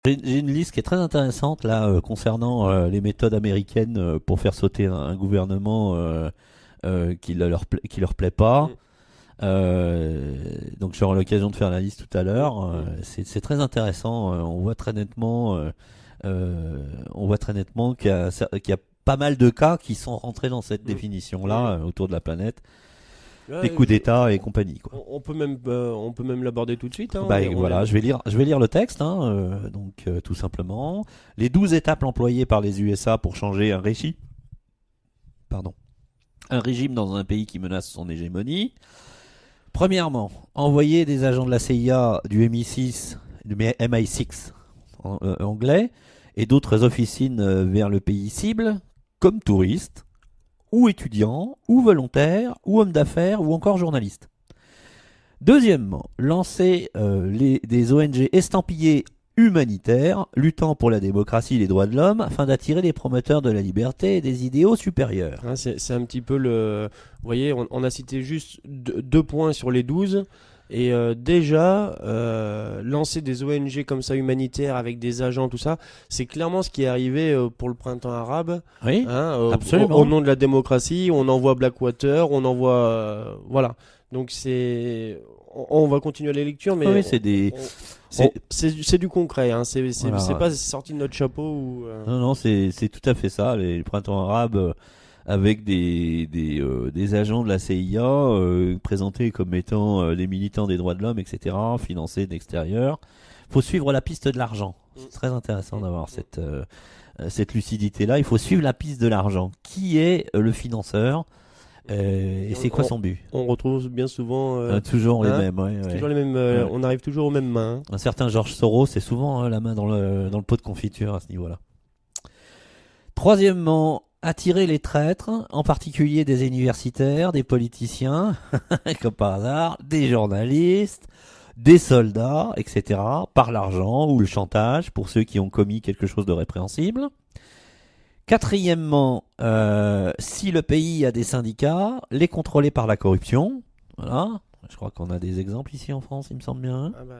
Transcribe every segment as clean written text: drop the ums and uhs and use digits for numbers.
J'ai une liste qui est très intéressante là concernant les méthodes américaines pour faire sauter un gouvernement qui leur plaît pas. Mm. Donc j'aurai l'occasion de faire la liste tout à l'heure. Mm. C'est très intéressant. On voit très nettement qu'il y a pas mal de cas qui sont rentrés dans cette Mm. définition-là autour de la planète, des Ouais, coups d'État et compagnie, quoi. on peut même l'aborder tout de suite, hein. Bah, On voilà, est- je vais lire le texte, hein, tout simplement. Les 12 étapes employées par les USA pour changer un régime dans un pays qui menace son hégémonie. Premièrement, envoyer des agents de la CIA, du MI6, du MI6 anglais, et d'autres officines vers le pays cible, comme touristes, ou étudiants, ou volontaires, ou hommes d'affaires, ou encore journalistes. Deuxièmement, lancer des ONG estampillées humanitaires, luttant pour la démocratie et les droits de l'homme, afin d'attirer des promoteurs de la liberté et des idéaux supérieurs. hein, c'est un petit peu le. Vous voyez, on a cité juste deux points sur les 12. Et déjà, lancer des ONG comme ça humanitaires avec des agents, tout ça, c'est clairement ce qui est arrivé pour le printemps arabe. Oui, Hein, absolument. au nom de la démocratie, on envoie Blackwater, on envoie. Voilà. Donc on va continuer la lecture, mais Oui, c'est du concret. Hein. Voilà. C'est pas sorti de notre chapeau. Non, c'est tout à fait ça. Les printemps arabes avec des agents de la CIA présentés comme étant des militants des droits de l'homme, etc., financés d'extérieur. Il faut suivre la piste de l'argent. C'est très intéressant d'avoir cette lucidité-là. Il faut suivre la piste de l'argent. Qui est le financeur et c'est quoi son but? On retrouve bien souvent. Toujours les hein, mêmes. Ouais, c'est ouais. toujours les mêmes. Ouais. On arrive toujours aux mêmes mains. Un certain Georges Soros, c'est souvent la main dans le pot de confiture à ce niveau-là. Troisièmement, attirer les traîtres, en particulier des universitaires, des politiciens, comme par hasard, des journalistes, des soldats, etc., par l'argent ou le chantage pour ceux qui ont commis quelque chose de répréhensible. Quatrièmement, si le pays a des syndicats, les contrôler par la corruption. Voilà. Je crois qu'on a des exemples ici en France, il me semble bien. Ah bah,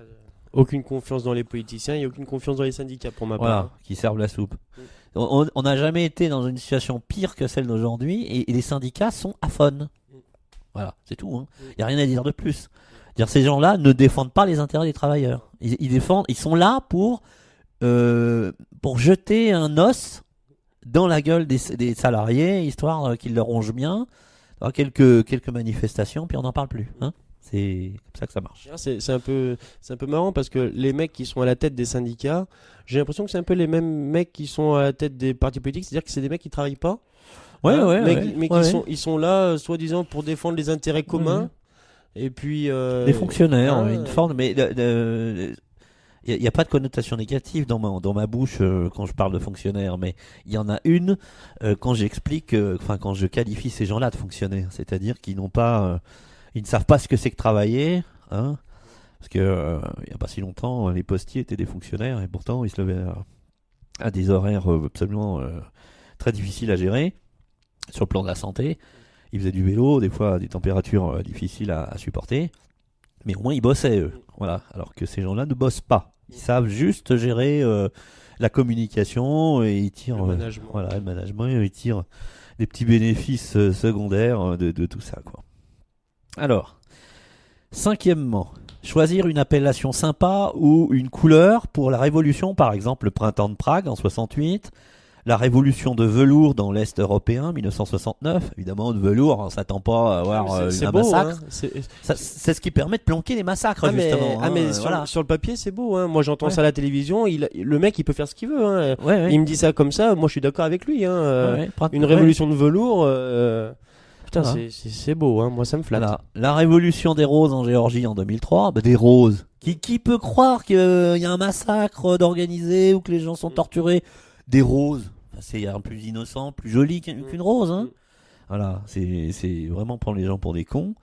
aucune confiance dans les politiciens et aucune confiance dans les syndicats pour ma part. Voilà, qui servent la soupe. On n'a jamais été dans une situation pire que celle d'aujourd'hui et les syndicats sont aphones. Voilà, c'est tout. Hein. Il n'y a rien à dire de plus. Dire ces gens-là ne défendent pas les intérêts des travailleurs. Ils sont là pour jeter un os dans la gueule des salariés, histoire qu'ils le rongent bien. Alors, quelques manifestations, puis on n'en parle plus. Hein. C'est comme ça que ça marche. C'est un peu marrant parce que les mecs qui sont à la tête des syndicats, j'ai l'impression que c'est un peu les mêmes mecs qui sont à la tête des partis politiques, c'est-à-dire que c'est des mecs qui travaillent pas. Ouais, Hein, ouais, mais ouais, mais ouais. ils sont là, soi-disant, pour défendre les intérêts communs. Et puis. Des fonctionnaires, hein, une forme, mais il n'y a pas de connotation négative dans ma bouche quand je parle de fonctionnaires, mais il y en a une quand j'explique, quand je qualifie ces gens-là de fonctionnaires, c'est-à-dire qu'ils ils ne savent pas ce que c'est que travailler, hein, parce que il n'y a pas si longtemps, les postiers étaient des fonctionnaires et pourtant ils se levaient à des horaires absolument très difficiles à gérer sur le plan de la santé. Ils faisaient du vélo, des fois à des températures difficiles à supporter. Mais au moins ils bossaient eux. Voilà. Alors que ces gens-là ne bossent pas. Ils savent juste gérer la communication et ils tirent le management. voilà, le management, et ils tirent des petits bénéfices secondaires de tout ça, quoi. Alors, cinquièmement, choisir une appellation sympa ou une couleur pour la révolution, par exemple le printemps de Prague en 68. La révolution de velours dans l'Est européen, 1969. Évidemment, de velours, on ne s'attend pas à avoir C'est un beau, massacre. hein. C'est ce qui permet de planquer les massacres, justement. Mais Voilà. sur le papier, c'est beau. Hein. Moi, j'entends Ouais. ça à la télévision. Le mec, il peut faire ce qu'il veut. Hein. Ouais, ouais. Il me dit ça comme ça. Moi, je suis d'accord avec lui. Hein. Une Ouais. révolution de velours. Putain, Voilà. c'est beau. Hein. Moi, ça me flatte. Voilà. La révolution des roses en Géorgie en 2003. Des roses. Qui peut croire qu'il y a un massacre d'organisé ou que les gens sont torturés? Des roses. C'est un plus innocent, plus joli qu'une rose. Hein. Voilà, c'est vraiment prendre les gens pour des cons.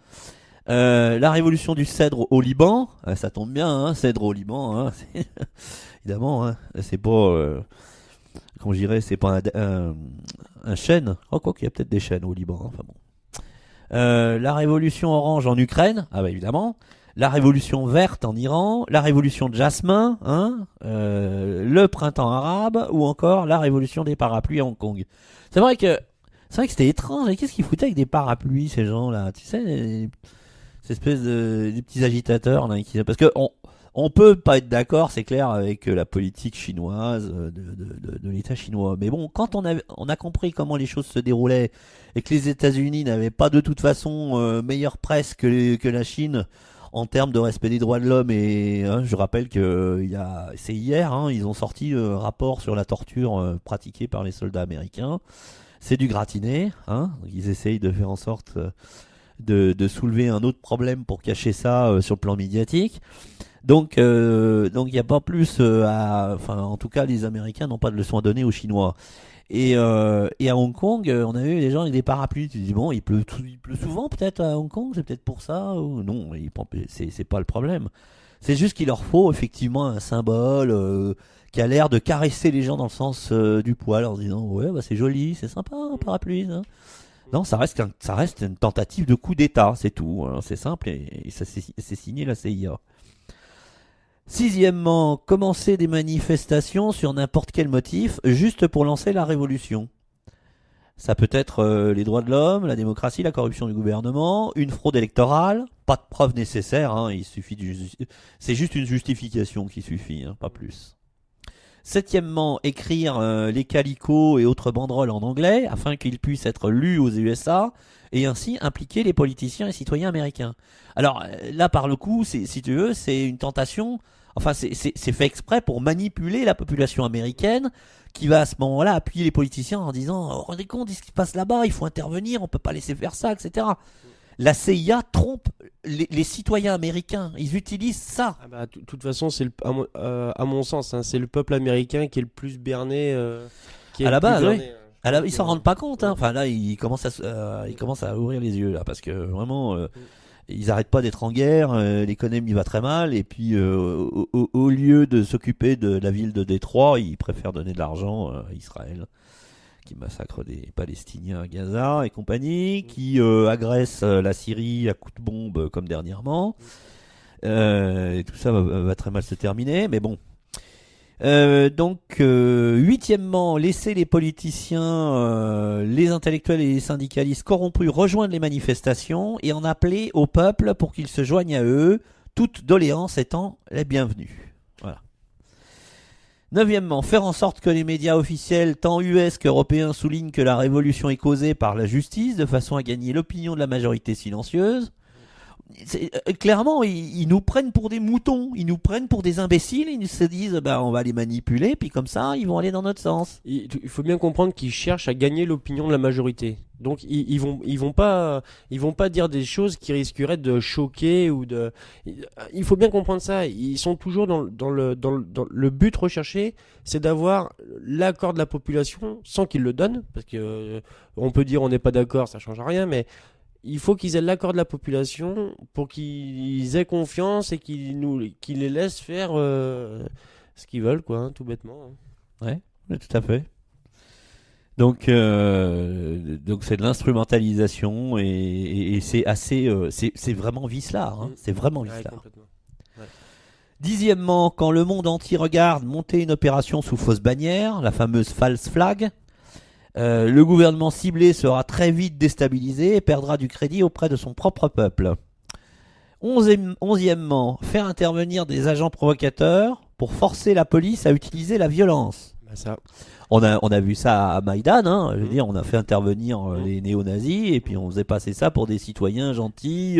La révolution du cèdre au Liban, ça tombe bien, hein, cèdre au Liban, hein, évidemment, hein, c'est pas, comment je dirais, c'est pas un chêne. Oh, quoi qu'il y a peut-être des chênes au Liban, hein, enfin bon. La révolution orange en Ukraine, ah bah évidemment. la révolution verte en Iran, la révolution de jasmin, hein, le printemps arabe, ou encore la révolution des parapluies à Hong Kong. C'est vrai que c'était étrange. Et qu'est-ce qu'ils foutaient avec des parapluies, ces gens-là? Tu sais, ces espèces de des petits agitateurs là, parce que on peut pas être d'accord, c'est clair, avec la politique chinoise de l'État chinois. Mais bon, quand on a compris comment les choses se déroulaient et que les États-Unis n'avaient pas de toute façon meilleure presse que la Chine en termes de respect des droits de l'homme, et hein, je rappelle que c'est hier, hein, ils ont sorti le rapport sur la torture pratiquée par les soldats américains. C'est du gratiné, hein, ils essayent de faire en sorte de soulever un autre problème pour cacher ça sur le plan médiatique. Donc il n'y a pas plus enfin en tout cas les Américains n'ont pas de leçons à donner aux Chinois. Et à Hong Kong, on a vu des gens avec des parapluies. Tu te dis bon, il pleut souvent peut-être à Hong Kong, c'est peut-être pour ça ou non, c'est pas le problème. C'est juste qu'il leur faut effectivement un symbole qui a l'air de caresser les gens dans le sens du poil en se disant ouais bah c'est joli, c'est sympa un parapluie. Hein. Non, ça reste une tentative de coup d'État, c'est tout. Hein. C'est simple et c'est signé la CIA. Sixièmement, commencer des manifestations sur n'importe quel motif, juste pour lancer la révolution. Ça peut être les droits de l'homme, la démocratie, la corruption du gouvernement, une fraude électorale, pas de preuve nécessaire, hein, c'est juste une justification qui suffit, hein, pas plus. Septièmement, écrire les calicots et autres banderoles en anglais afin qu'ils puissent être lus aux USA et ainsi impliquer les politiciens et citoyens américains. Alors là, par le coup, si tu veux, c'est une tentation. Enfin, c'est fait exprès pour manipuler la population américaine qui va à ce moment-là appuyer les politiciens en disant oh, rendez compte de ce qui se passe là-bas, il faut intervenir, on peut pas laisser faire ça, etc. La CIA trompe les citoyens américains. Ils utilisent ça. Ah bah, de toute façon, à mon sens, hein, c'est le peuple américain qui est le plus berné. À la base, oui. Ils s'en rendent pas compte. Hein. Enfin là, ils commencent à ouvrir les yeux là, parce que vraiment, ils arrêtent pas d'être en guerre. L'économie va très mal, et puis au lieu de s'occuper de la ville de Détroit, ils préfèrent donner de l'argent à Israël, qui massacre des Palestiniens à Gaza et compagnie, qui agresse la Syrie à coups de bombe comme dernièrement. Et tout ça va très mal se terminer, mais bon. Huitièmement, laisser les politiciens, les intellectuels et les syndicalistes corrompus rejoindre les manifestations et en appeler au peuple pour qu'ils se joignent à eux, toute doléance étant les bienvenues. Voilà. Neuvièmement, faire en sorte que les médias officiels, tant US qu'européens, soulignent que la révolution est causée par la justice, de façon à gagner l'opinion de la majorité silencieuse. Clairement, ils nous prennent pour des moutons, ils nous prennent pour des imbéciles, ils se disent bah, on va les manipuler, puis comme ça, ils vont aller dans notre sens. Il faut bien comprendre qu'ils cherchent à gagner l'opinion de la majorité. Donc ils vont pas dire des choses qui risqueraient de choquer ou de. Il faut bien comprendre ça. Ils sont toujours dans le but recherché, c'est d'avoir l'accord de la population sans qu'ils le donnent, parce que on peut dire on n'est pas d'accord, ça change rien, mais il faut qu'ils aient l'accord de la population pour qu'ils aient confiance et qu'ils les laissent faire ce qu'ils veulent, quoi, hein, tout bêtement. Hein. Ouais, tout à fait. Donc c'est de l'instrumentalisation et c'est assez, c'est vraiment vicelard. Hein. C'est vraiment vicelard. Ouais. Dixièmement, quand le monde entier regarde monter une opération sous fausse bannière, la fameuse false flag, le gouvernement ciblé sera très vite déstabilisé et perdra du crédit auprès de son propre peuple. Onzièmement, faire intervenir des agents provocateurs pour forcer la police à utiliser la violence. Bah ça. On a vu ça à Maïdan, hein. Je veux dire, on a fait intervenir les néo-nazis et puis on faisait passer ça pour des citoyens gentils.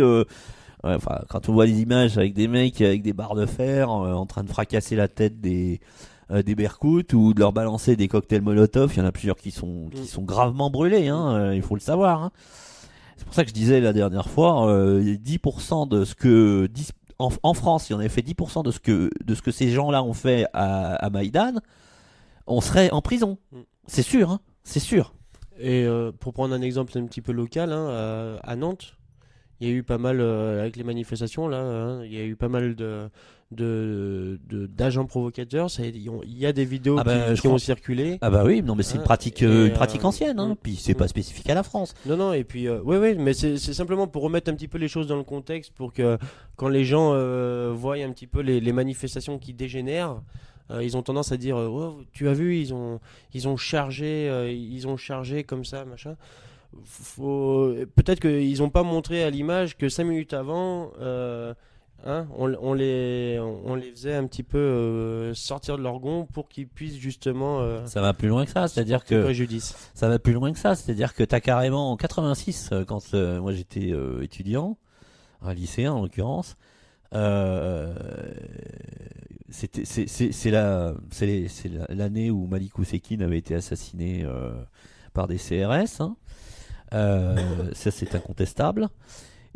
Enfin, quand on voit les images avec des mecs avec des barres de fer en train de fracasser la tête des berkoutes ou de leur balancer des cocktails Molotov, il y en a plusieurs qui sont gravement brûlés, hein, il faut le savoir. Hein. C'est pour ça que je disais la dernière fois, 10% de ce que en France, si on avait fait 10% de ce que ces gens-là ont fait à Maïdan, on serait en prison. C'est sûr, hein, c'est sûr. Et pour prendre un exemple un petit peu local, hein, à Nantes, il y a eu pas mal avec les manifestations là, hein, il y a eu pas mal d'agents provocateurs. Il y a des vidéos Ah bah, je qui ont crois- circulé. Ah bah oui, non mais c'est Hein, une pratique ancienne, hein. mm, Puis c'est mm. pas spécifique à la France. Non, et puis, oui, mais c'est simplement pour remettre un petit peu les choses dans le contexte, pour que quand les gens voient un petit peu les manifestations qui dégénèrent, ils ont tendance à dire oh, tu as vu, ils ont chargé comme ça, machin. Peut-être qu'ils n'ont pas montré à l'image que 5 minutes avant, on les faisait un petit peu sortir de leur gond pour qu'ils puissent justement Ça va plus loin que ça, c'est-à-dire que préjudice. ça va plus loin que ça, c'est-à-dire que t'as carrément en 86, quand moi j'étais étudiant, un lycéen en l'occurrence, euh, c'est l'année où Malik Oussekine avait été assassiné par des CRS, hein. Ça c'est incontestable.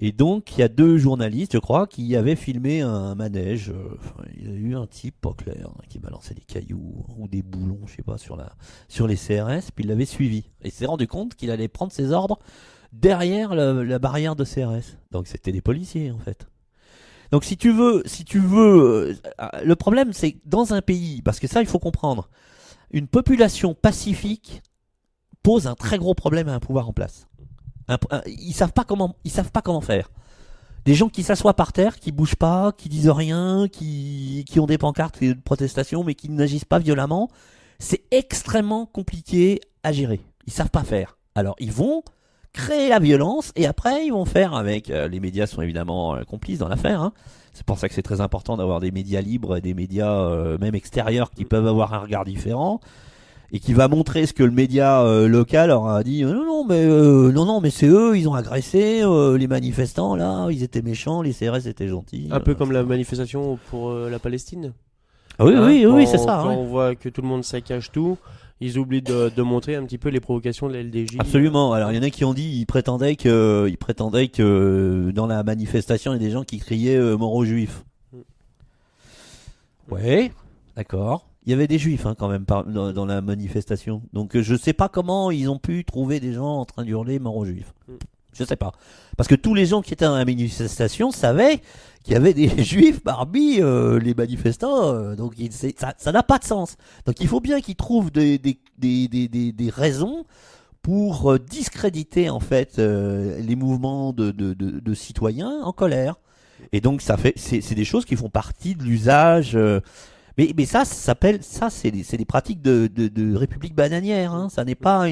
Et donc, il y a 2 journalistes, je crois, qui avaient filmé un manège. Il y a eu un type, pas clair, hein, qui balançait des cailloux ou des boulons, je sais pas, sur les CRS, puis il l'avait suivi. Et il s'est rendu compte qu'il allait prendre ses ordres derrière la barrière de CRS. Donc, c'était des policiers, en fait. Donc, si tu veux, le problème, c'est que dans un pays, parce que ça, il faut comprendre, une population pacifique pose un très gros problème à un pouvoir en place. Ils savent pas comment faire. Des gens qui s'assoient par terre, qui bougent pas, qui disent rien, qui ont des pancartes de protestation, mais qui n'agissent pas violemment, c'est extrêmement compliqué à gérer. Ils savent pas faire. Alors ils vont créer la violence et après ils vont faire avec. Les médias sont évidemment complices dans l'affaire, hein. C'est pour ça que c'est très important d'avoir des médias libres et des médias même extérieurs qui peuvent avoir un regard différent. Et qui va montrer ce que le média local leur a dit. Non, mais c'est eux, ils ont agressé les manifestants là, ils étaient méchants, les CRS étaient gentils. Un peu comme la manifestation pour la Palestine. Ah oui, Hein, oui, quand- c'est ça. Quand Ouais. on voit que tout le monde saccage tout, ils oublient de montrer un petit peu les provocations de la LDJ. Absolument. Alors il y en a qui ont dit, ils prétendaient que dans la manifestation, il y a des gens qui criaient mort aux juifs. Ouais, d'accord. Il y avait des juifs quand même dans la manifestation. Donc je sais pas comment ils ont pu trouver des gens en train d'hurler mort aux juifs. Je sais pas. Parce que tous les gens qui étaient dans la manifestation savaient qu'il y avait des juifs parmi les manifestants. Donc ça n'a pas de sens. Donc il faut bien qu'ils trouvent des raisons pour discréditer en fait les mouvements de citoyens en colère. Et donc c'est des choses qui font partie de l'usage. Mais ça s'appelle c'est des pratiques de république bananière, hein. Ça n'est pas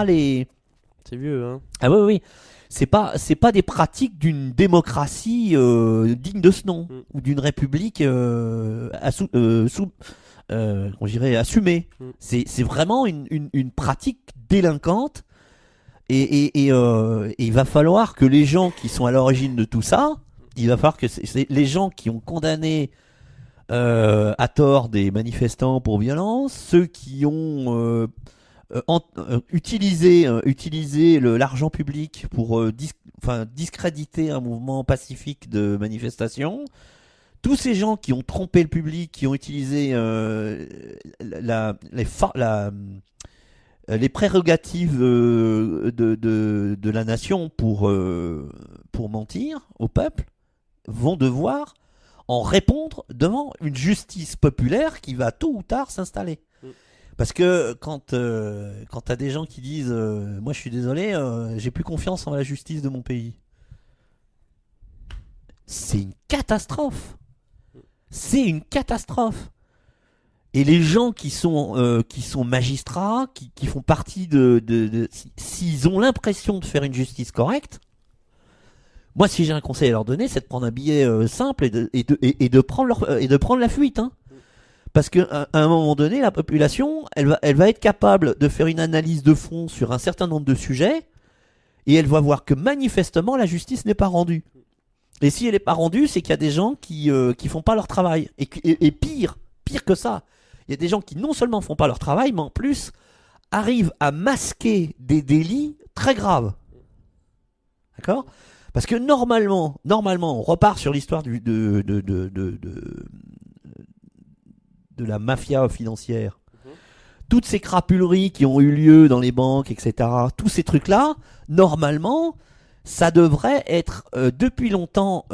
les. C'est vieux, hein. Ah oui. C'est pas des pratiques d'une démocratie digne de ce nom ou d'une république on dirait assumée. C'est vraiment une pratique délinquante et il va falloir que les gens qui sont à l'origine de tout ça, il va falloir que c'est les gens qui ont condamné à tort des manifestants pour violence, ceux qui ont utilisé l'argent public pour discréditer un mouvement pacifique de manifestation, tous ces gens qui ont trompé le public, qui ont utilisé les prérogatives de la nation pour mentir au peuple, vont devoir en répondre devant une justice populaire qui va tôt ou tard s'installer. Parce que quand t'as des gens qui disent moi je suis désolé, j'ai plus confiance en la justice de mon pays, c'est une catastrophe. C'est une catastrophe. Et les gens qui sont magistrats, qui font partie s'ils ont l'impression de faire une justice correcte, moi si j'ai un conseil à leur donner, c'est de prendre un billet simple et de prendre la fuite, hein. Parce qu'à un moment donné, la population, elle va être capable de faire une analyse de fond sur un certain nombre de sujets et elle va voir que manifestement la justice n'est pas rendue. Et si elle n'est pas rendue, c'est qu'il y a des gens qui font pas leur travail. Et pire que ça, il y a des gens qui non seulement font pas leur travail, mais en plus arrivent à masquer des délits très graves. D'accord ? Parce que normalement, on repart sur l'histoire de la mafia financière. Toutes ces crapuleries qui ont eu lieu dans les banques, etc., tous ces trucs-là, normalement, ça devrait être depuis longtemps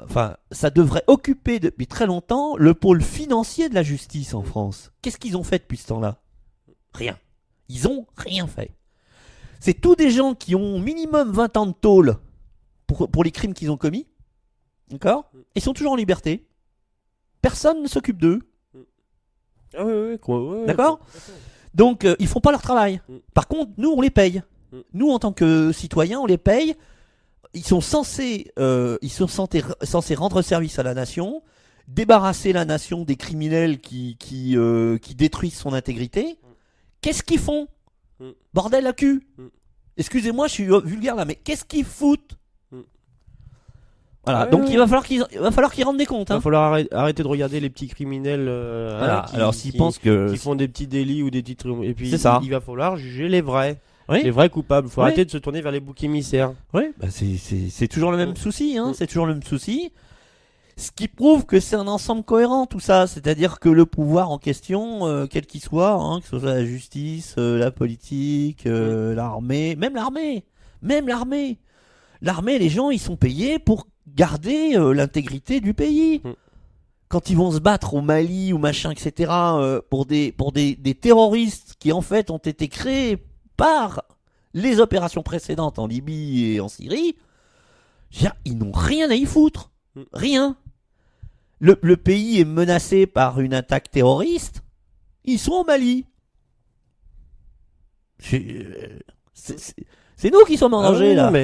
enfin, ça devrait occuper depuis très longtemps le pôle financier de la justice en France. Qu'est-ce qu'ils ont fait depuis ce temps-là? Rien. Ils ont rien fait. C'est tous des gens qui ont minimum 20 ans de tôle pour les crimes qu'ils ont commis. D'accord? Ils sont toujours en liberté. Personne ne s'occupe d'eux. Ah oui, D'accord? Donc, ils font pas leur travail. Par contre, nous, on les paye. Nous, en tant que citoyens, on les paye. Ils sont censés rendre service à la nation, débarrasser la nation des criminels qui détruisent son intégrité. Qu'est-ce qu'ils font? Bordel à cul. Excusez-moi, je suis vulgaire là, mais qu'est-ce qu'ils foutent? Voilà, Ouais, donc ouais. il va falloir qu'ils rendent des comptes. Il va Hein. falloir arrêter de regarder les petits criminels Voilà. Alors s'ils pensent que... qui font des petits délits ou des petits trucs. Et puis C'est ça. il va falloir juger les vrais. Oui. Les vrais coupables. Il faut Oui. arrêter de se tourner vers les boucs émissaires. Ouais, bah c'est toujours le même souci, hein, c'est toujours le même souci. Ce qui prouve que c'est un ensemble cohérent tout ça, c'est-à-dire que le pouvoir en question, quel qu'il soit, hein, que ce soit la justice, la politique, l'armée, même l'armée, les gens ils sont payés pour garder l'intégrité du pays. Quand ils vont se battre au Mali ou machin, etc., pour des terroristes qui en fait ont été créés par les opérations précédentes en Libye et en Syrie, je veux dire, ils n'ont rien à y foutre. Rien. Le pays est menacé par une attaque terroriste. Ils sont au Mali. C'est nous qui sommes en danger, oui, là. Mais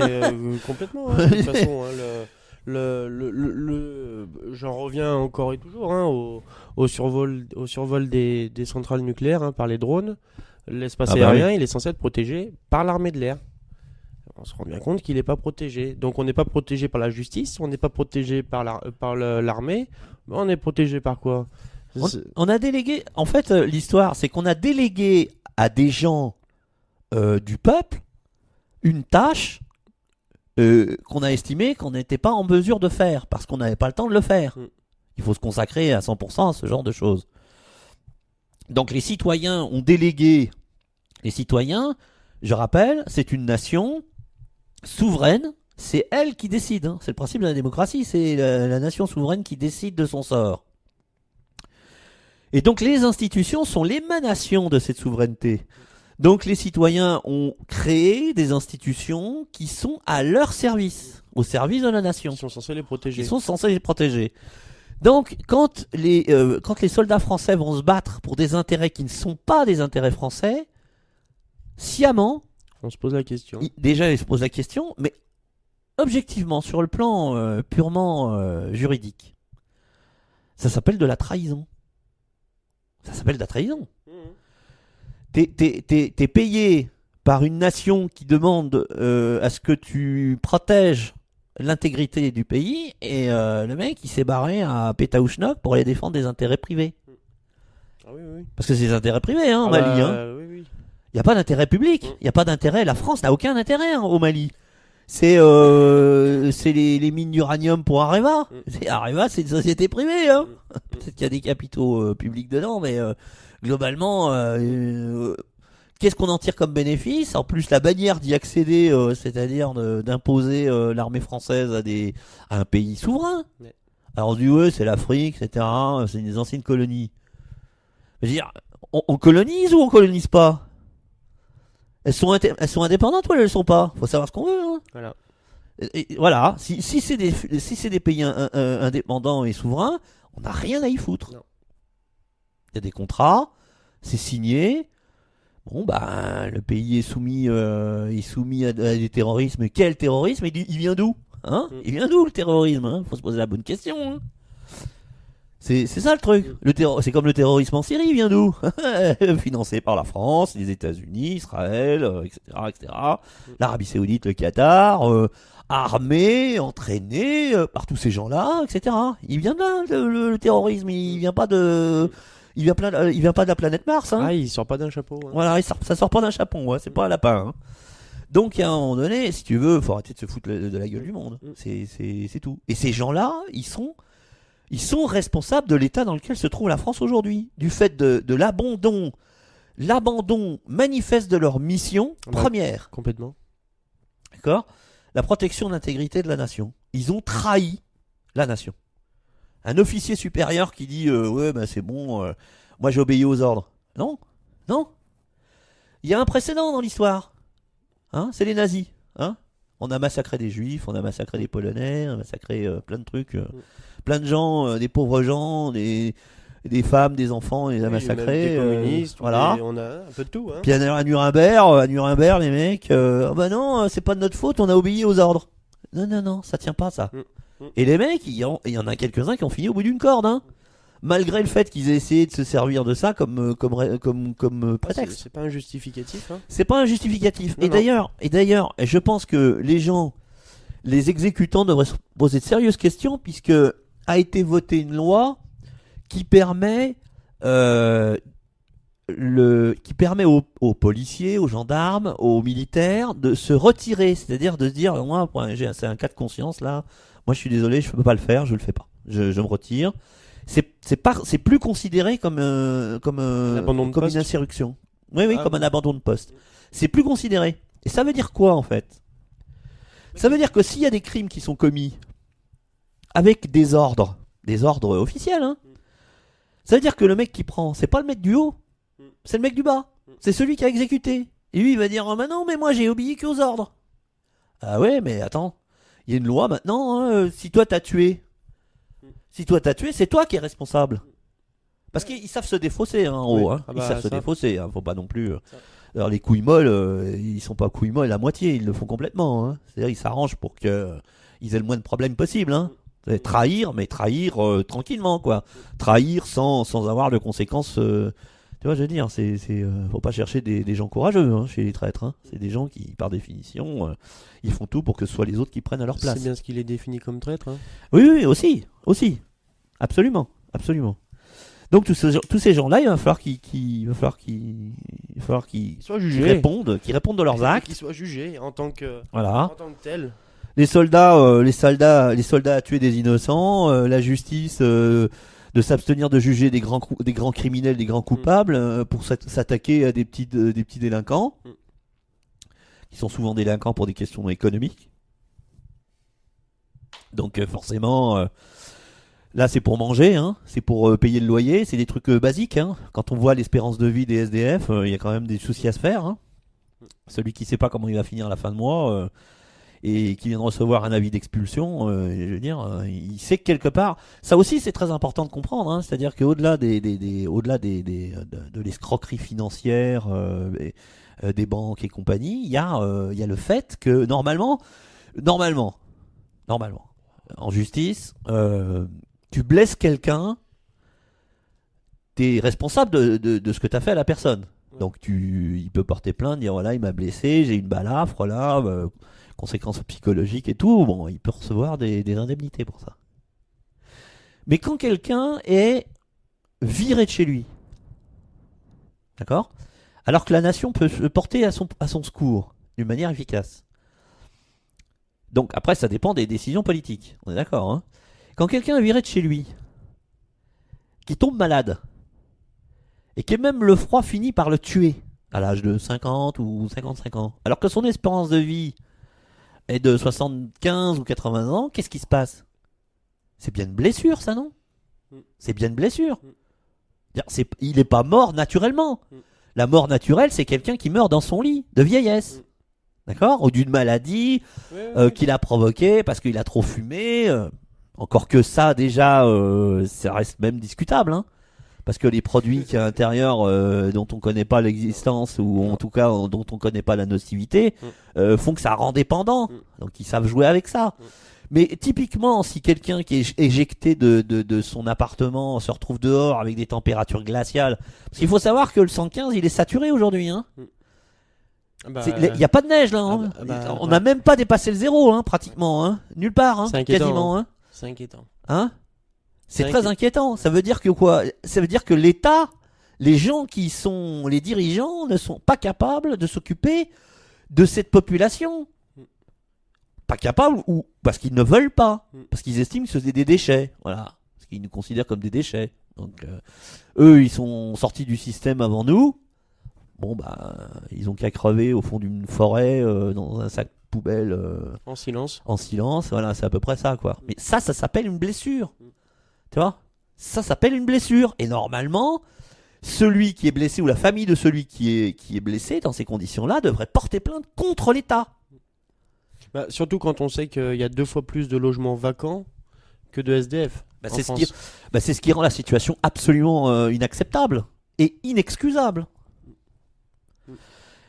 complètement. Hein, de toute façon, hein, j'en reviens encore et toujours hein, au survol des centrales nucléaires hein, par les drones. L'espace aérien, il est censé être protégé par l'armée de l'air. On se rend bien compte qu'il n'est pas protégé. Donc on n'est pas protégé par la justice, on n'est pas protégé par l'armée, mais on est protégé par quoi? On a délégué... En fait, l'histoire, c'est qu'on a délégué à des gens du peuple une tâche qu'on a estimé qu'on n'était pas en mesure de faire, parce qu'on n'avait pas le temps de le faire. Il faut se consacrer à 100% à ce genre de choses. Donc les citoyens ont délégué... Les citoyens, je rappelle, c'est une nation souveraine, c'est elle qui décide. Hein. C'est le principe de la démocratie, c'est la nation souveraine qui décide de son sort. Et donc les institutions sont l'émanation de cette souveraineté. Donc les citoyens ont créé des institutions qui sont à leur service, au service de la nation. Ils sont censés les protéger. Ils sont censés les protéger. Donc quand les soldats français vont se battre pour des intérêts qui ne sont pas des intérêts français, sciemment, on se pose la question. Déjà ils se posent la question, mais objectivement, sur le plan purement juridique, ça s'appelle de la trahison. Ça s'appelle de la trahison. T'es payé par une nation qui demande à ce que tu protèges l'intégrité du pays et le mec il s'est barré à Pétaouchnok pour aller défendre des intérêts privés. Ah oui. Parce que c'est des intérêts privés hein, au Mali. Oui. Il n'y a pas d'intérêt public, il n'y a pas d'intérêt, la France n'a aucun intérêt hein, au Mali. C'est les mines d'uranium pour Areva. Areva c'est une société privée. Hein. Peut-être qu'il y a des capitaux publics dedans, mais globalement, qu'est-ce qu'on en tire comme bénéfice? En plus, la bannière d'y accéder, c'est-à-dire d'imposer l'armée française à un pays souverain. Ouais. Alors on dit ouais, c'est l'Afrique, etc. C'est des anciennes colonies. Je veux dire, on colonise ou on colonise pas? Elles sont indépendantes ou elles ne le sont pas? Faut savoir ce qu'on veut. Hein. Voilà. Et voilà. Si c'est des pays indépendants et souverains, on n'a rien à y foutre. Il y a des contrats, c'est signé. Bon, bah, le pays est soumis à des terrorismes. Quel terrorisme? Il vient d'où? Hein? Il vient d'où le terrorisme? Hein? Faut se poser la bonne question. Hein. C'est ça le truc. C'est comme le terrorisme en Syrie, il vient d'où? Financé par la France, les États-Unis, Israël, etc. L'Arabie Saoudite, le Qatar, armé, entraîné par tous ces gens-là, etc. Il vient de là, le terrorisme. Il vient pas de la planète Mars. Hein. Ah, il sort pas d'un chapeau. Hein. Voilà, ça sort pas d'un chapeau. Ouais, c'est pas un lapin. Hein. Donc, à un moment donné, si tu veux, faut arrêter de se foutre de la gueule du monde. C'est tout. Et ces gens-là, ils sont responsables de l'état dans lequel se trouve la France aujourd'hui, du fait de l'abandon manifeste de leur mission première. Complètement. D'accord ? La protection de l'intégrité de la nation. Ils ont trahi La nation. Un officier supérieur qui dit ouais, bah c'est bon, moi j'ai obéi aux ordres. Non, non. Il y a un précédent dans l'histoire. Hein, c'est les nazis. Hein, on a massacré des juifs, on a massacré des polonais, on a massacré plein de trucs, plein de gens, des pauvres gens, des femmes, des enfants, on les a massacrés. Des communistes, voilà. on a un peu de tout. Hein. Puis à Nuremberg, les mecs, oh bah non, c'est pas de notre faute, on a obéi aux ordres. Non, non, non, ça tient pas ça. Et les mecs, il y en a quelques-uns qui ont fini au bout d'une corde, hein. Malgré le fait qu'ils aient essayé de se servir de ça comme prétexte. C'est pas un justificatif. Hein. C'est pas un justificatif. Non, Et d'ailleurs, je pense que les exécutants devraient se poser de sérieuses questions, puisque a été votée une loi qui permet aux policiers, aux gendarmes, aux militaires de se retirer, c'est-à-dire de se dire moi, c'est un cas de conscience là, moi je suis désolé, je peux pas le faire, je le fais pas, je me retire. C'est plus considéré comme une insurrection. Oui, comme un abandon de poste. C'est plus considéré. Et ça veut dire quoi en fait? Ça veut dire que s'il y a des crimes qui sont commis avec des ordres officiels, hein, ça veut dire que le mec qui prend, c'est pas le mec du haut, c'est le mec du bas. C'est celui qui a exécuté. Et lui, il va dire, oh, bah non, mais moi j'ai obéi qu'aux ordres. Ah ouais, mais attends, il y a une loi maintenant, hein, si toi t'as tué, c'est toi qui es responsable. Parce qu'ils savent se défausser, hein, en haut. Hein. Ils savent se défausser, hein, faut pas non plus... Alors les couilles molles, ils sont pas couilles molles à moitié, ils le font complètement. Hein. C'est-à-dire ils s'arrangent pour qu'ils aient le moins de problèmes possible. Hein. Trahir, mais trahir tranquillement, quoi. Trahir sans avoir de conséquences. Tu vois, je veux dire, faut pas chercher des gens courageux, hein, chez les traîtres. Hein. C'est des gens qui, par définition, ils font tout pour que ce soit les autres qui prennent à leur place. C'est bien ce qu'il est défini comme traître. Hein. Oui, aussi, absolument. Donc tous ces gens-là, il va falloir qu'ils soient jugés, qu'ils répondent de leurs actes, qu'ils soient jugés en tant que tels. Les soldats à tuer des innocents, la justice de s'abstenir de juger des grands criminels, des grands coupables, pour s'attaquer à des petits délinquants, qui sont souvent délinquants pour des questions économiques. Donc forcément, là c'est pour manger, hein, c'est pour payer le loyer, c'est des trucs basiques. Hein. Quand on voit l'espérance de vie des SDF, il y a quand même des soucis à se faire. Hein. Celui qui sait pas comment il va finir la fin de mois... et qui vient de recevoir un avis d'expulsion, je veux dire, il sait que quelque part, ça aussi c'est très important de comprendre, hein, c'est-à-dire qu'au-delà de l'escroquerie financière des banques et compagnie, il y a le fait que normalement, en justice, tu blesses quelqu'un, t'es responsable de ce que t'as fait à la personne. Donc il peut porter plainte, dire voilà, il m'a blessé, j'ai une balafre là. Conséquences psychologiques et tout, bon, il peut recevoir des indemnités pour ça. Mais quand quelqu'un est viré de chez lui, d'accord, alors que la nation peut se porter à son secours d'une manière efficace. Donc après, ça dépend des décisions politiques, on est d'accord. Hein. Quand quelqu'un est viré de chez lui, qui tombe malade, et que même le froid finit par le tuer, à l'âge de 50 ou 55 ans, alors que son espérance de vie est de 75 ou 80 ans, qu'est-ce qui se passe? C'est bien une blessure, ça, non? C'est bien une blessure. Il n'est pas mort naturellement. La mort naturelle, c'est quelqu'un qui meurt dans son lit, de vieillesse. D'accord? Ou d'une maladie qu'il a provoquée parce qu'il a trop fumé. Encore que ça, déjà, ça reste même discutable. Hein. Parce que les produits qui à l'intérieur dont on connaît pas l'existence ou en tout cas dont on connaît pas la nocivité font que ça rend dépendant. Donc ils savent jouer avec ça. Mais typiquement, si quelqu'un qui est éjecté de son appartement se retrouve dehors avec des températures glaciales, parce qu'il faut savoir que le 115 il est saturé aujourd'hui. Hein. Il n'y a pas de neige là. Hein. On n'a même pas dépassé le zéro, hein, pratiquement. Hein. Nulle part, hein, quasiment. Hein. C'est inquiétant. Hein? C'est très inquiétant. Ça veut dire que quoi? Ça veut dire que l'État, les gens qui sont les dirigeants ne sont pas capables de s'occuper de cette population. Pas capables ou parce qu'ils ne veulent pas. Parce qu'ils estiment que c'est des déchets. Voilà. Parce qu'ils nous considèrent comme des déchets. Donc eux, ils sont sortis du système avant nous. Bon, bah, ils ont qu'à crever au fond d'une forêt dans un sac poubelle En silence. en silence. Voilà, c'est à peu près ça, quoi. Mais ça s'appelle une blessure. Tu vois? Ça s'appelle une blessure. Et normalement, celui qui est blessé ou la famille de celui qui est blessé dans ces conditions-là devrait porter plainte contre l'État. Bah, surtout quand on sait qu'il y a 2 fois plus de logements vacants que de SDF. Bah, en c'est France. ce qui rend la situation absolument inacceptable et inexcusable.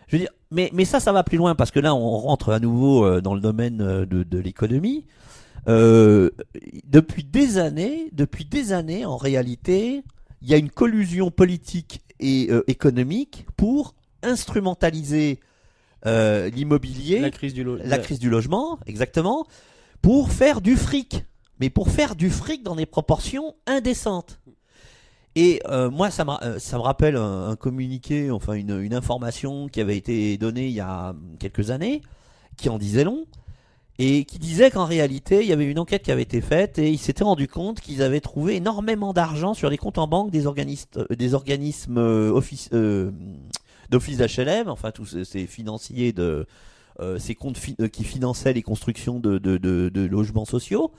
Je veux dire, mais ça va plus loin parce que là, on rentre à nouveau dans le domaine de l'économie. Depuis des années, en réalité, il y a une collusion politique et économique pour instrumentaliser l'immobilier, La crise du la crise du logement, exactement, pour faire du fric. Mais pour faire du fric dans des proportions indécentes. Et moi, ça me rappelle un communiqué, enfin une information qui avait été donnée il y a quelques années, qui en disait long, et qui disait qu'en réalité, il y avait une enquête qui avait été faite, et ils s'étaient rendu compte qu'ils avaient trouvé énormément d'argent sur les comptes en banque des organismes d'office d'HLM, enfin tous ces financiers ces comptes qui finançaient les constructions de logements sociaux.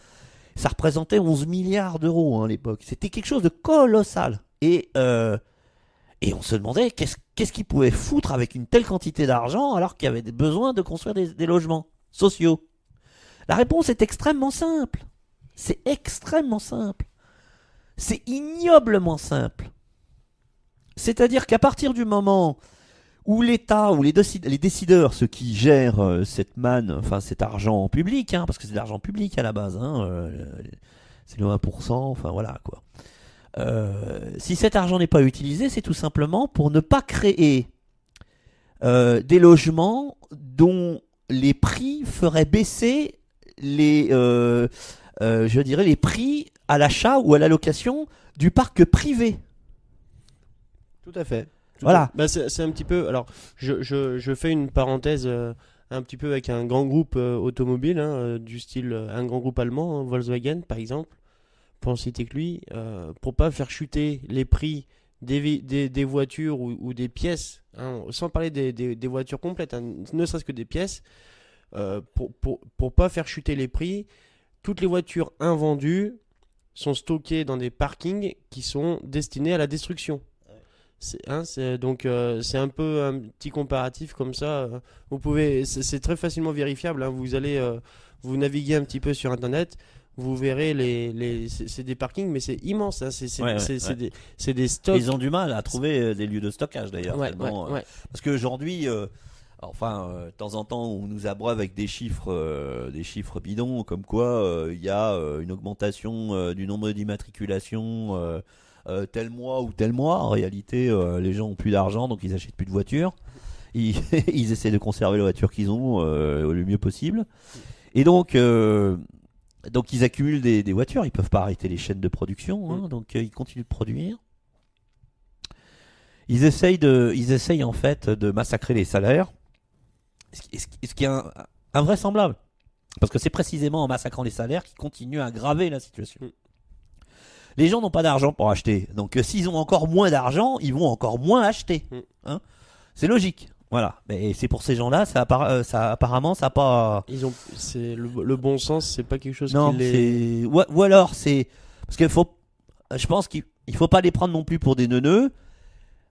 Ça représentait 11 milliards d'euros à l'époque. C'était quelque chose de colossal. Et on se demandait qu'est-ce qu'ils pouvaient foutre avec une telle quantité d'argent alors qu'il y avait besoin de construire des logements sociaux. La réponse est extrêmement simple. C'est extrêmement simple. C'est ignoblement simple. C'est-à-dire qu'à partir du moment où l'État, ou les décideurs, ceux qui gèrent cette manne, enfin cet argent public, parce que c'est de l'argent public à la base, c'est le 1%, enfin voilà quoi. Si cet argent n'est pas utilisé, c'est tout simplement pour ne pas créer des logements dont les prix feraient baisser je dirais les prix à l'achat ou à la location du parc privé. Tout à fait. Voilà. Bah, c'est un petit peu. Alors, je fais une parenthèse un petit peu avec un grand groupe automobile, du style un grand groupe allemand, Volkswagen par exemple, pour en citer que lui, pour pas faire chuter les prix des voitures ou des pièces, sans parler des voitures complètes, ne serait-ce que des pièces, pour pas faire chuter les prix, toutes les voitures invendues sont stockées dans des parkings qui sont destinés à la destruction. Donc c'est un peu un petit comparatif comme ça. Vous pouvez, c'est très facilement vérifiable. Vous allez, vous naviguez un petit peu sur Internet, vous verrez c'est des parkings, mais c'est immense. C'est des stocks. Ils ont du mal à trouver des lieux de stockage d'ailleurs. Ouais. Parce qu'aujourd'hui, de temps en temps, on nous abreuve avec des chiffres bidons, comme quoi il y a une augmentation du nombre d'immatriculations. Tel mois ou tel mois. En réalité, les gens ont plus d'argent, donc ils achètent plus de voitures. Ils essaient de conserver la voiture qu'ils ont le mieux possible. Et donc ils accumulent des voitures. Ils peuvent pas arrêter les chaînes de production, donc ils continuent de produire. Ils essayent en fait de massacrer les salaires, ce qui est invraisemblable, parce que c'est précisément en massacrant les salaires qu'ils continuent à aggraver la situation. Les gens n'ont pas d'argent pour acheter. Donc s'ils ont encore moins d'argent, ils vont encore moins acheter. C'est logique. Voilà. Mais c'est pour ces gens-là, apparemment, ça n'a pas... C'est le bon sens, c'est pas quelque chose non, qui les... ou alors, c'est... Parce je pense qu'il ne faut pas les prendre non plus pour des neuneux.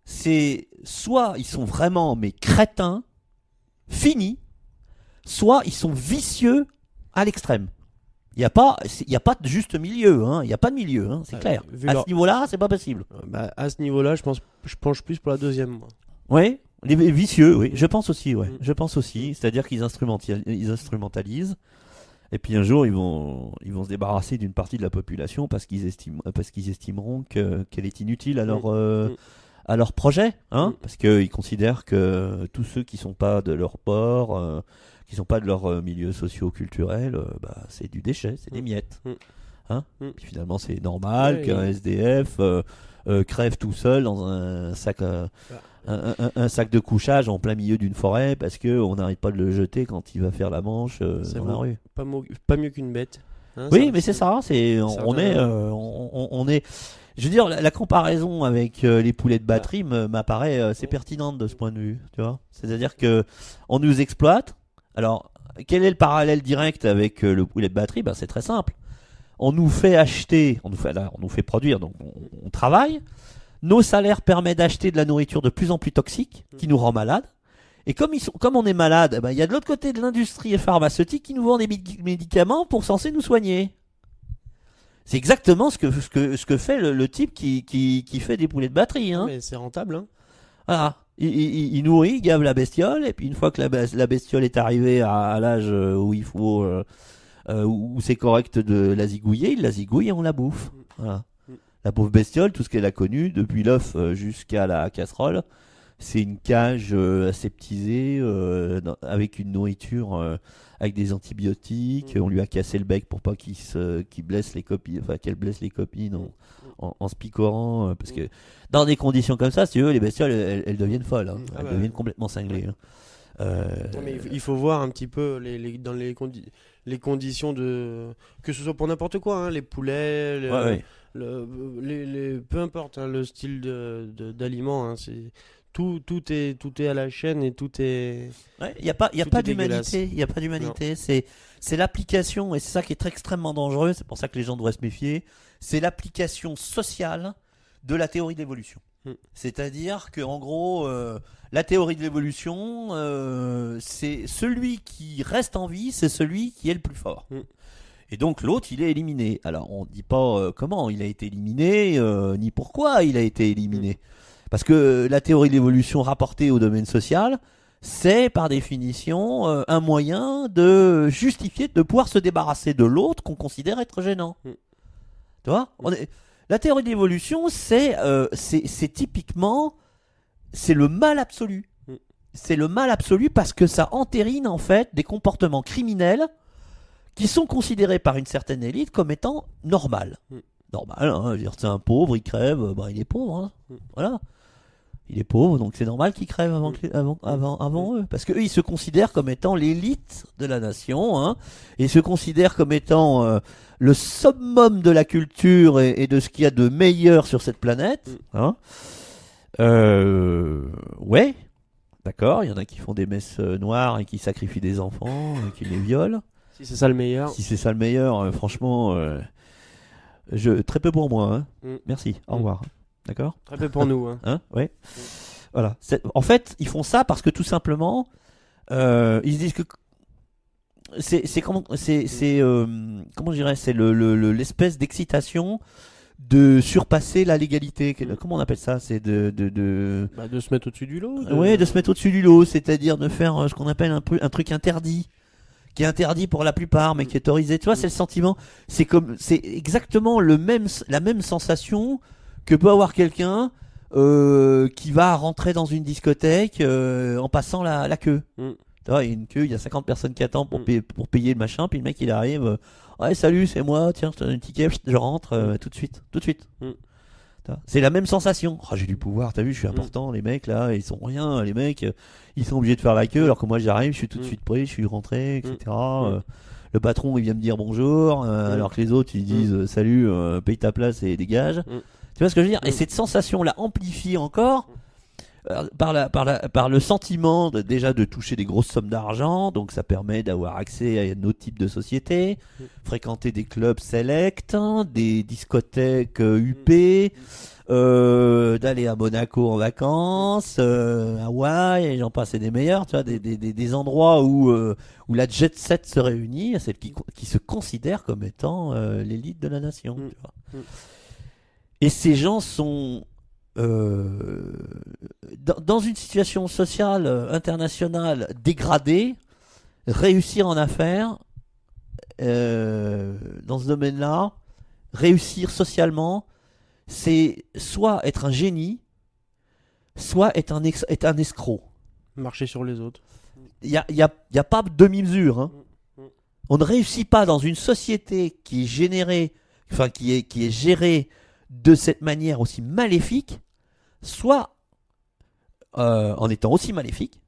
C'est soit ils sont vraiment mais crétins, finis, soit ils sont vicieux à l'extrême. Il n'y a pas de juste milieu, il n'y a pas de milieu, c'est clair. Ce niveau-là, c'est pas possible. À ce niveau-là, je penche plus pour la deuxième, moi. Oui, les vicieux, oui, je pense aussi, je pense aussi. C'est-à-dire qu'ils instrumentalisent, et puis un jour, ils vont se débarrasser d'une partie de la population parce qu'ils estimeront qu'elle est inutile à leur projet, parce qu'ils considèrent que tous ceux qui sont pas de leur bord, qui sont pas de leur milieu socio-culturel, c'est du déchet, c'est des miettes. Puis finalement, c'est normal qu'un SDF crève tout seul dans un sac de couchage en plein milieu d'une forêt parce qu'on n'arrête pas de le jeter quand il va faire la manche dans la rue. Pas mieux qu'une bête. Oui, mais c'est ça. On est. Je veux dire, la comparaison avec les poulets de batterie m'apparaît assez pertinente de ce point de vue. Tu vois, c'est-à-dire que on nous exploite. Alors, Quel est le parallèle direct avec le poulet de batterie? C'est très simple. On nous fait acheter, on nous fait produire, donc on travaille. Nos salaires permettent d'acheter de la nourriture de plus en plus toxique, qui nous rend malades. Et comme on est malade, il y a de l'autre côté de l'industrie pharmaceutique qui nous vend des médicaments pour censés nous soigner. C'est exactement ce que fait le type qui fait des poulets de batterie. Hein. Mais c'est rentable. Hein. Voilà. Il nourrit, il gave la bestiole, et puis une fois que la bestiole est arrivée à l'âge où il faut, où c'est correct de la zigouiller, il la zigouille et on la bouffe. Voilà. La pauvre bestiole, tout ce qu'elle a connu, depuis l'œuf jusqu'à la casserole, c'est une cage aseptisée avec une nourriture avec des antibiotiques. On lui a cassé le bec pour pas qu'il blesse les copines, enfin qu'elle blesse les copines en se picorant, parce que dans des conditions comme ça, si tu veux, les bestioles elles deviennent folles, hein. Elles deviennent complètement cinglées. Hein. Non, mais il faut voir un petit peu dans les conditions de, que ce soit pour n'importe quoi, hein, les poulets, peu importe hein, le style d'aliments, hein, tout est à la chaîne et tout est. Il y a pas d'humanité. Il y a pas d'humanité. C'est l'application, et c'est ça qui est extrêmement dangereux. C'est pour ça que les gens devraient se méfier. C'est l'application sociale de la théorie de l'évolution. C'est-à-dire que en gros, la théorie de l'évolution, c'est celui qui reste en vie, c'est celui qui est le plus fort. Et donc l'autre, il est éliminé. Alors on ne dit pas comment il a été éliminé, ni pourquoi il a été éliminé. Parce que la théorie de l'évolution rapportée au domaine social, c'est par définition un moyen de justifier, de pouvoir se débarrasser de l'autre qu'on considère être gênant. Tu vois, la théorie de l'évolution, c'est typiquement, c'est le mal absolu. C'est le mal absolu parce que ça entérine en fait des comportements criminels qui sont considérés par une certaine élite comme étant normal. Normal, hein, je veux dire, c'est un pauvre, il crève, il est pauvre, hein. Voilà. Il est pauvre, donc c'est normal qu'il crève avant eux. Parce qu'eux, ils se considèrent comme étant l'élite de la nation, hein, et ils se considèrent comme étant le summum de la culture et de ce qu'il y a de meilleur sur cette planète. Hein. Ouais, d'accord, il y en a qui font des messes noires et qui sacrifient des enfants, et qui les violent. Si c'est ça le meilleur. Si c'est ça le meilleur, franchement, très peu pour moi. Hein. Merci, au revoir. D'accord ? Très peu pour nous. Hein, ouais. Voilà. En fait, ils font ça parce que tout simplement, ils se disent que comment je dirais, c'est l'espèce d'excitation de surpasser la légalité. Comment on appelle ça ? C'est de se mettre au-dessus du lot. Ouais, de se mettre au-dessus du lot, c'est-à-dire de faire ce qu'on appelle un truc interdit. Qui est interdit pour la plupart, mais qui est autorisé. Tu vois, c'est le sentiment. C'est exactement la même sensation que peut avoir quelqu'un qui va rentrer dans une discothèque en passant la queue. Tu vois, il y a une queue, il y a 50 personnes qui attendent pour payer le machin, puis le mec il arrive, ouais salut c'est moi, tiens je te donne un ticket, je rentre tout de suite. C'est la même sensation. Oh, j'ai du pouvoir, t'as vu, je suis important, les mecs là, ils sont rien, les mecs, ils sont obligés de faire la queue alors que moi j'arrive, je suis tout de suite prêt, je suis rentré, etc. Le patron il vient me dire bonjour, alors que les autres ils disent salut, paye ta place et dégage. Tu vois ce que je veux dire ? Et cette sensation-là amplifiée encore par le sentiment déjà de toucher des grosses sommes d'argent, donc ça permet d'avoir accès à un autre type de société, fréquenter des clubs select, des discothèques UP, d'aller à Monaco en vacances, Hawaï, et j'en passe, et des meilleurs, tu vois, des endroits où la jet set se réunit, celle qui se considère comme étant l'élite de la nation. Tu vois. Et ces gens sont dans une situation sociale internationale dégradée, réussir en affaires dans ce domaine-là, réussir socialement, c'est soit être un génie, soit être un escroc. Marcher sur les autres. Il y a pas de demi-mesure. Hein. On ne réussit pas dans une société qui est gérée de cette manière aussi maléfique, soit en étant aussi maléfique,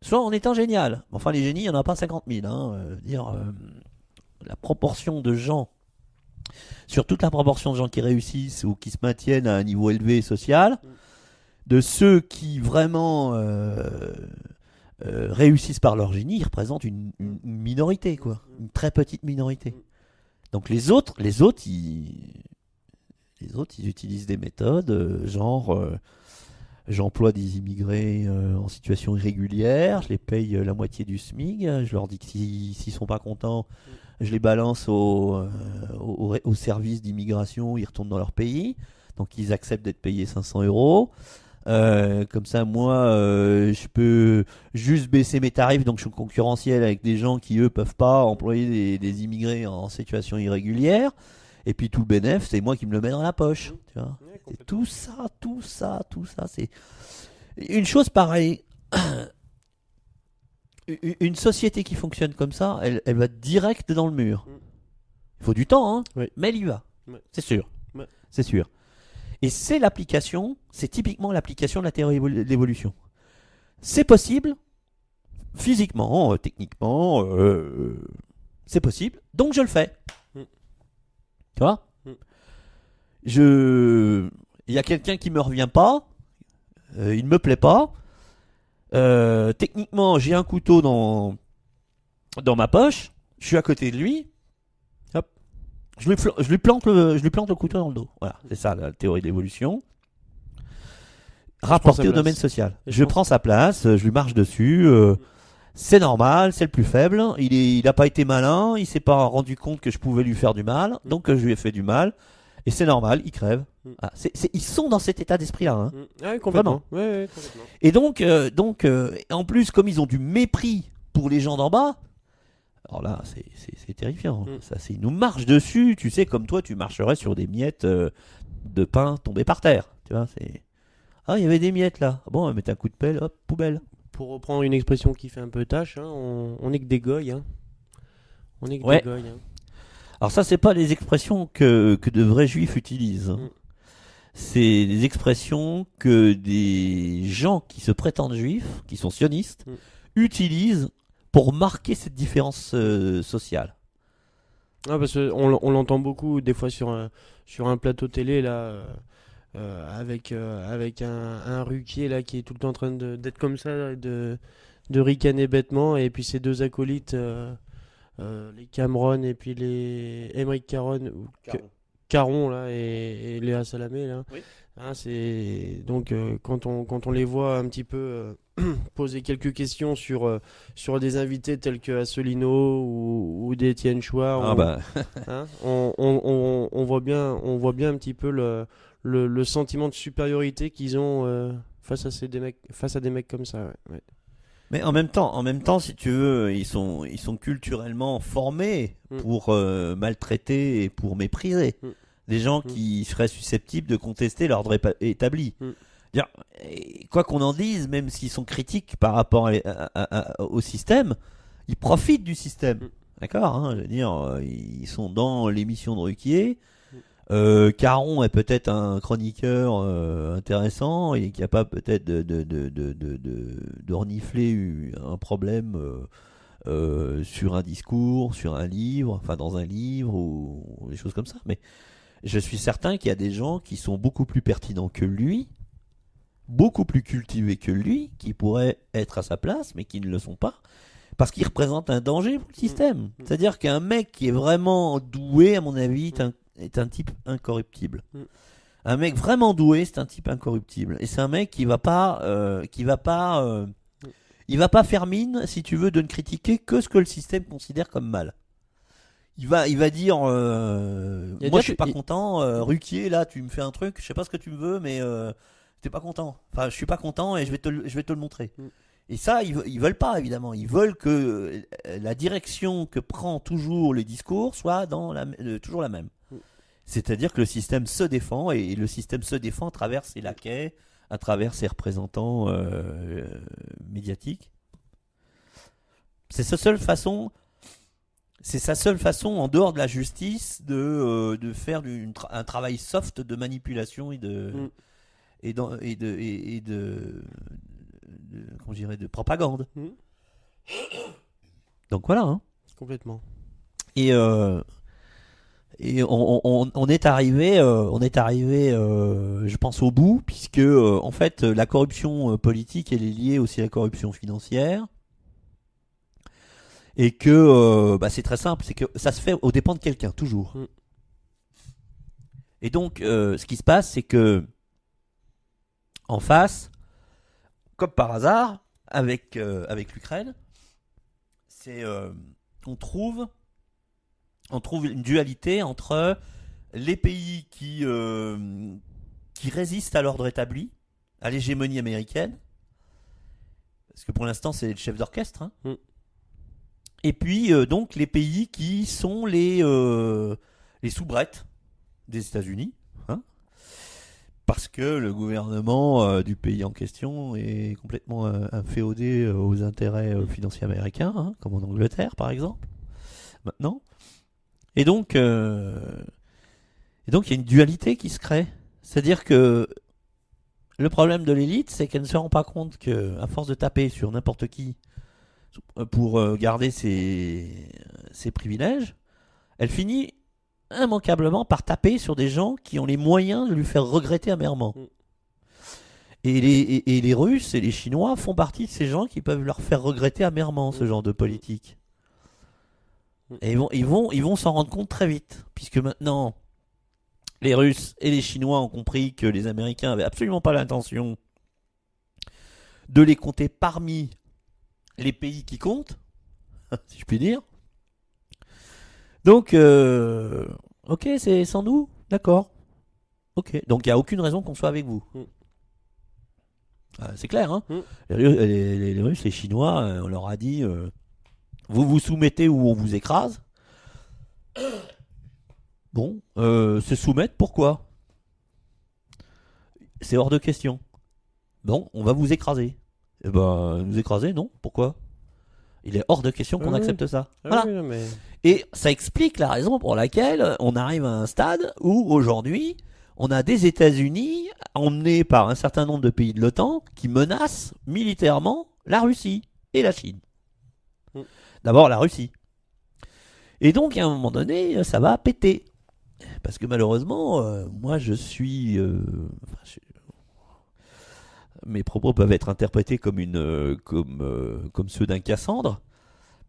soit en étant génial. Enfin, les génies, il n'y en a pas 50 000. La proportion de gens, sur toute la proportion de gens qui réussissent ou qui se maintiennent à un niveau élevé social, de ceux qui vraiment réussissent par leur génie, ils représentent une minorité, quoi. Une très petite minorité. Donc les autres, ils utilisent des méthodes, j'emploie des immigrés en situation irrégulière, je les paye la moitié du SMIC, je leur dis que s'ils sont pas contents, je les balance au service d'immigration, ils retournent dans leur pays, donc ils acceptent d'être payés 500 euros. Comme ça, moi, je peux juste baisser mes tarifs, donc je suis concurrentiel avec des gens qui, eux, peuvent pas employer des immigrés en situation irrégulière. Et puis tout le bénéfice, c'est moi qui me le mets dans la poche. Tu vois. Ouais, C'est complètement. tout ça. C'est une chose pareille. Une société qui fonctionne comme ça, elle va direct dans le mur. Il faut du temps, hein, Oui. mais elle y va. Ouais. C'est sûr. Ouais. C'est sûr. Et c'est typiquement l'application de la théorie de l'évolution. C'est possible, physiquement, techniquement, c'est possible, donc je le fais. Mm. Tu vois Mm. Il y a quelqu'un qui me revient pas, il ne me plaît pas. Techniquement, j'ai un couteau dans ma poche, je suis à côté de lui, hop, je lui plante le couteau dans le dos. Voilà, c'est ça la théorie de l'évolution. Rapporté au domaine social. Je prends sa place, je lui marche dessus. C'est normal, c'est le plus faible. Il n'a pas été malin, il s'est pas rendu compte que je pouvais lui faire du mal, donc je lui ai fait du mal. Et c'est normal, il crève. Ah, ils sont dans cet état d'esprit-là. Hein. Ouais, complètement. Ouais, complètement. Et donc, en plus, comme ils ont du mépris pour les gens d'en bas, alors là, c'est terrifiant. Ça, ils nous marchent dessus, tu sais, comme toi, tu marcherais sur des miettes de pain tombées par terre. Tu vois, c'est... Ah, il y avait des miettes là. Bon, on va mettre un coup de pelle, hop, poubelle. Pour reprendre une expression qui fait un peu tâche, hein, on est que des goyes. Hein. On est que Ouais. des goyes. Hein. Alors ça, c'est pas les expressions que de vrais juifs utilisent. C'est des expressions que des gens qui se prétendent juifs, qui sont sionistes, utilisent pour marquer cette différence sociale. Ah, parce qu'on l'entend beaucoup des fois sur un plateau télé là. Avec un Ruquier là qui est tout le temps en train d'être comme ça, de ricaner bêtement, et puis ses deux acolytes, les Cameron et puis les Émeric Caron là, et Léa Salamé là. Oui. Hein, c'est donc quand on les voit un petit peu poser quelques questions sur des invités tels que Asselineau ou des Étienne Chouard, Ah bah. hein, on voit bien un petit peu le sentiment de supériorité qu'ils ont face à des mecs comme ça. Ouais. Mais en même temps, si tu veux, ils sont culturellement formés pour maltraiter et pour mépriser des gens qui seraient susceptibles de contester l'ordre établi. Dire, quoi qu'on en dise, même s'ils sont critiques par rapport au système, ils profitent du système. D'accord, hein, je veux dire, ils sont dans l'émission de Ruquier. Caron est peut-être un chroniqueur intéressant et capable peut-être de renifler un problème sur un discours, sur un livre, enfin dans un livre ou des choses comme ça. Mais je suis certain qu'il y a des gens qui sont beaucoup plus pertinents que lui, beaucoup plus cultivés que lui, qui pourraient être à sa place, mais qui ne le sont pas, parce qu'ils représentent un danger pour le système. C'est-à-dire qu'un mec qui est vraiment doué, à mon avis, est un type incorruptible. Un mec vraiment doué, c'est un type incorruptible. Et c'est un mec qui va pas faire mine, si tu veux, de ne critiquer que ce que le système considère comme mal. Il va dire moi je suis pas content, Ruquier là tu me fais un truc, je sais pas ce que tu me veux, mais t'es pas content. Enfin je suis pas content et je vais te le montrer. Et ça ils veulent pas, évidemment. Ils veulent que la direction que prend toujours les discours soit toujours la même. C'est-à-dire que le système se défend, et le système se défend à travers ses laquais, à travers ses représentants médiatiques. C'est sa seule façon en dehors de la justice de faire un travail soft de manipulation comment je dirais, de propagande. Donc voilà. Hein. Complètement. Et Et on est arrivé, je pense au bout, puisque en fait la corruption politique elle est liée aussi à la corruption financière, et que c'est très simple, c'est que ça se fait aux dépens de quelqu'un toujours. Mm. Et donc ce qui se passe, c'est que en face, comme par hasard, avec l'Ukraine, c'est on trouve une dualité entre les pays qui résistent à l'ordre établi, à l'hégémonie américaine, parce que pour l'instant c'est le chef d'orchestre, hein. Mm. Et puis donc les pays qui sont les soubrettes des États-Unis, hein, parce que le gouvernement du pays en question est complètement inféodé aux intérêts financiers américains, hein, comme en Angleterre par exemple, maintenant. Et donc, il y a une dualité qui se crée. C'est-à-dire que le problème de l'élite, c'est qu'elle ne se rend pas compte qu'à force de taper sur n'importe qui pour garder ses privilèges, elle finit immanquablement par taper sur des gens qui ont les moyens de lui faire regretter amèrement. Et les Russes et les Chinois font partie de ces gens qui peuvent leur faire regretter amèrement ce genre de politique. Et ils vont s'en rendre compte très vite, puisque maintenant les Russes et les Chinois ont compris que les Américains avaient absolument pas l'intention de les compter parmi les pays qui comptent, si je puis dire. Donc, ok, c'est sans nous, d'accord. Ok, donc il n'y a aucune raison qu'on soit avec vous. C'est clair, hein. Les Russes, les Chinois, on leur a dit... vous vous soumettez ou on vous écrase. Bon, se soumettre, pourquoi? C'est hors de question. Bon, on va vous écraser. Eh ben, nous écraser, non? Pourquoi? Il est hors de question qu'on accepte ça. Voilà. Oui, mais... Et ça explique la raison pour laquelle on arrive à un stade où aujourd'hui, on a des États-Unis emmenés par un certain nombre de pays de l'OTAN qui menacent militairement la Russie et la Chine. D'abord la Russie. Et donc à un moment donné, ça va péter. Parce que malheureusement, moi je suis... mes propos peuvent être interprétés comme ceux d'un Cassandre.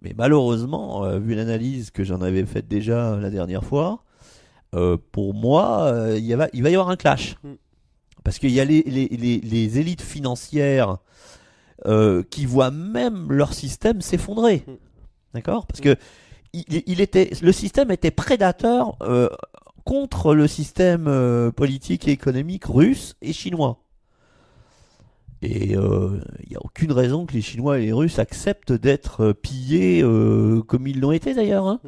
Mais malheureusement, vu l'analyse que j'en avais faite déjà la dernière fois, pour moi, il va y avoir un clash. Parce qu'il y a les élites financières qui voient même leur système s'effondrer. D'accord? Parce que le système était prédateur contre le système politique et économique russe et chinois. Et il n'y a aucune raison que les Chinois et les Russes acceptent d'être pillés comme ils l'ont été d'ailleurs. Hein.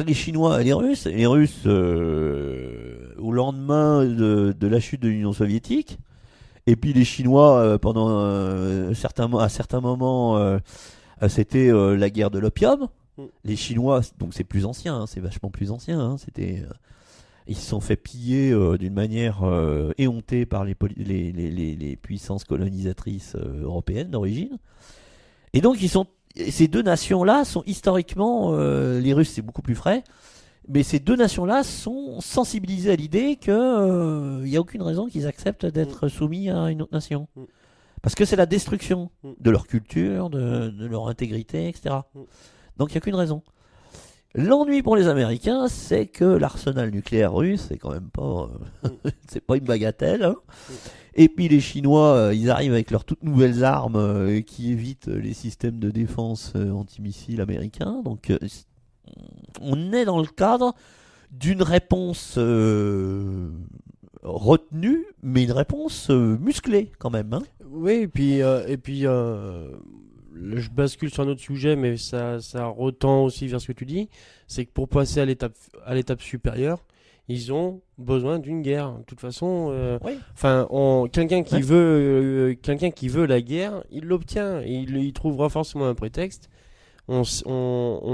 Les Chinois et les Russes au lendemain de la chute de l'Union soviétique, et puis les Chinois pendant à certains moments, c'était la guerre de l'opium. Les Chinois, donc c'est plus ancien, hein, c'est vachement plus ancien. Hein, ils se sont fait piller d'une manière éhontée par les puissances colonisatrices européennes d'origine. Et donc ces deux nations-là sont historiquement, les Russes c'est beaucoup plus frais, mais ces deux nations-là sont sensibilisées à l'idée qu'il n'y a aucune raison qu'ils acceptent d'être soumis à une autre nation. Parce que c'est la destruction de leur culture, de leur intégrité, etc. Donc il n'y a qu'une raison. L'ennui pour les Américains, c'est que l'arsenal nucléaire russe, c'est quand même pas, c'est pas une bagatelle. Hein. Et puis les Chinois, ils arrivent avec leurs toutes nouvelles armes qui évitent les systèmes de défense antimissiles américains. Donc on est dans le cadre d'une réponse retenue, mais une réponse musclée quand même. Hein. Oui, et puis je bascule sur un autre sujet, mais ça retend aussi vers ce que tu dis, c'est que pour passer à l'étape supérieure, ils ont besoin d'une guerre. De toute façon, Oui. quelqu'un qui veut la guerre, il l'obtient. Il trouvera forcément un prétexte. On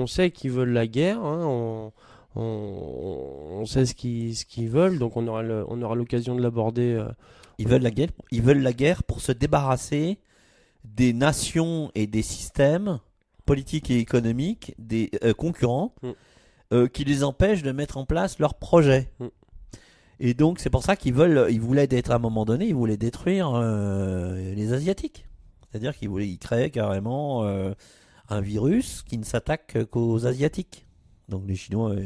sait qu'ils veulent la guerre. Hein, on sait ce qu'ils veulent, donc on aura l'occasion de l'aborder. Ils veulent la guerre pour se débarrasser des nations et des systèmes politiques et économiques des concurrents qui les empêche de mettre en place leur projet. Mm. Et donc c'est pour ça ils voulaient à un moment donné, ils voulaient détruire les Asiatiques. C'est-à-dire ils créaient carrément un virus qui ne s'attaque qu'aux Asiatiques. Donc les Chinois,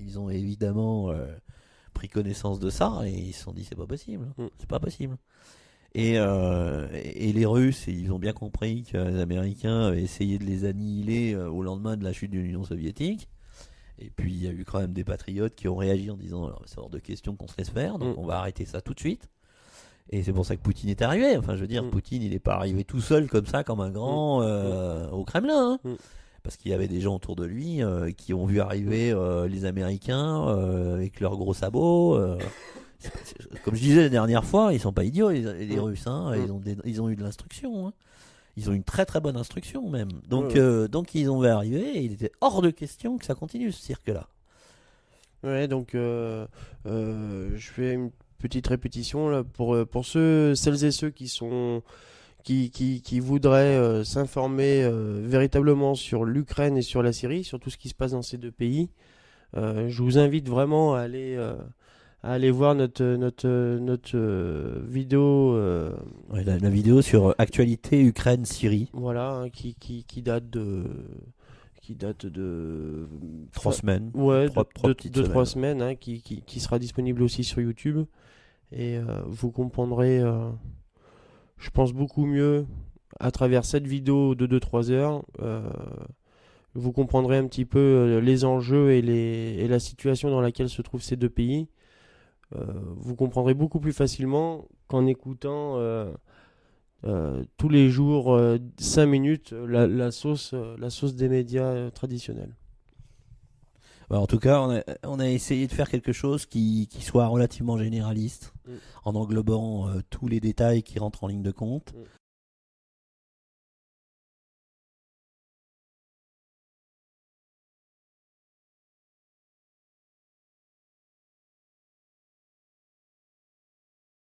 ils ont évidemment pris connaissance de ça et ils se sont dit c'est pas possible, c'est pas possible. Et les Russes, ils ont bien compris que les Américains avaient essayé de les annihiler au lendemain de la chute de l'Union soviétique. Et puis il y a eu quand même des patriotes qui ont réagi en disant alors, c'est hors de question qu'on se laisse faire, donc on va arrêter ça tout de suite. Et c'est pour ça que Poutine est arrivé. Enfin, je veux dire, Poutine, il n'est pas arrivé tout seul comme ça, comme un grand au Kremlin. Hein. Parce qu'il y avait des gens autour de lui qui ont vu arriver les Américains avec leurs gros sabots. Comme je disais la dernière fois, ils sont pas idiots, les Russes. Hein. Ils ont eu de l'instruction. Hein. Ils ont une très très bonne instruction même. Donc ils ont vu arriver et il était hors de question que ça continue ce cirque-là. Ouais, donc je fais une petite répétition là pour celles et ceux qui voudraient s'informer véritablement sur l'Ukraine et sur la Syrie, sur tout ce qui se passe dans ces deux pays. Je vous invite vraiment à aller voir notre vidéo. Ouais, la vidéo sur actualité Ukraine-Syrie. Voilà, hein, qui date de 3 semaines. Ouais, deux, 3 semaines, hein, qui sera disponible aussi sur YouTube. Et vous comprendrez, je pense, beaucoup mieux à travers cette vidéo de 2-3 heures. Vous comprendrez un petit peu les enjeux et la situation dans laquelle se trouvent ces deux pays. Vous comprendrez beaucoup plus facilement qu'en écoutant tous les jours 5 minutes la sauce des médias traditionnels. En tout cas, on a essayé de faire quelque chose qui soit relativement généraliste, en englobant tous les détails qui rentrent en ligne de compte.